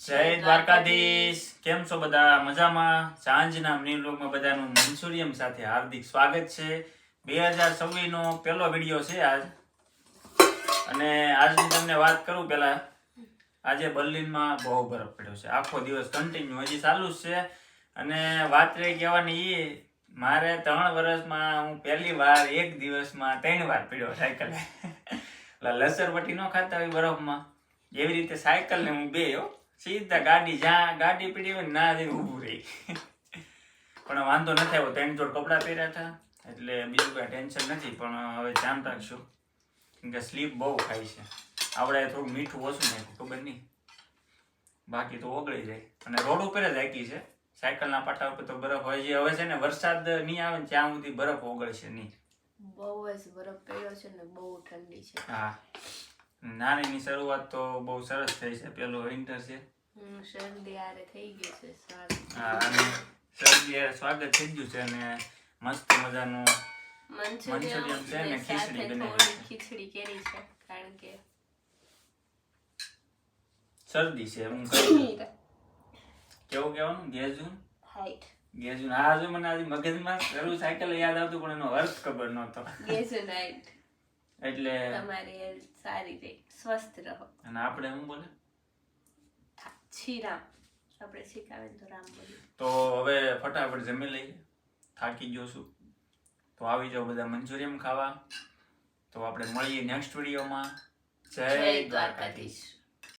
જય દ્વારકાધીશ. કેમ છો બધા? મજામાં? સાંજના મિની વ્લોગમાં બધાનું મંચુરિયમ સાથે હાર્દિક સ્વાગત છે. 2026 નો પહેલો વિડીયો છે આજ. અને આજની તમને વાત કરું પહેલા, આજે બર્લિનમાં બહુ બરફ પડ્યો છે. આખો દિવસ કન્ટિન્યુ હજી ચાલુ જ છે. અને વાત રહી કહેવાની એ, મારે 3 વર્ષમાં હું પહેલી વાર એક દિવસમાં 3 વાર પડ્યો સાયકલ. લસરપટ્ટી ન ખાતા હોય બરફમાં, એવી રીતે સાયકલ ને હું બેયો સીધા ગાડી, જ્યાં ગાડી પડી હોય ના જઈને ઊભું રહી. પણ વાંધો નથી આવ્યો, 3 જોડ કપડાં પહેર્યા હતા એટલે બીજું કઈ ટેન્શન નથી. પણ હવે ધ્યાન રાખશું કેમ કે સ્લીપ બહુ ખાય છે. આપણે થોડું મીઠું ઓછું નાખ્યું, ખબર નહીં, બાકી તો ઓગળી જાય. અને રોડ ઉપર જ હાકી છે, સાયકલના પાટા ઉપર તો બરફ હોય છે. હવે છે ને વરસાદ નહીં આવે ને ત્યાં સુધી બરફ ઓગળશે નહીં. બહુ જ બરફ પડ્યો છે ને બહુ ઠંડી છે. હા, નાનીની શરૂઆત તો બહુ સરસ થઈ છે. પેલું વિન્ટર છે. શરદી આરે થઈ ગઈ છે સ્વાગત. હા, અને શરદી હારે સ્વાગત થઈ ગયું છે. અને મસ્ત મજાનું મંચુરિયમ છે ને ખીચડી બનાવી છે. ખીચડી કેરી છે કારણ કે શરદી છે. હું કહી કેવું કહેવાનું? ગેજુન હાઈટ ગેજુન. આ જો મને આજે મગજમાં શરૂ સાયકલ યાદ આવતું પણ એનો અર્થ ખબર નહોતો. ગેઝન હાઈટ એટલે તમારી હેલ્થ સારી રહે, સ્વસ્થ રહો. અને આપણે શું બોલે? શ્રીરામ. આપણે શીખાવે તો રામ બોલીએ. તો હવે ફટાફટ જમી લઈએ, થાકી ગયો છું. તો આવી જાઓ બધા મંચુરિયમ ખાવા. તો આપણે મળીએ નેક્સ્ટ વિડીયોમાં. જય દ્વારકાધીશ.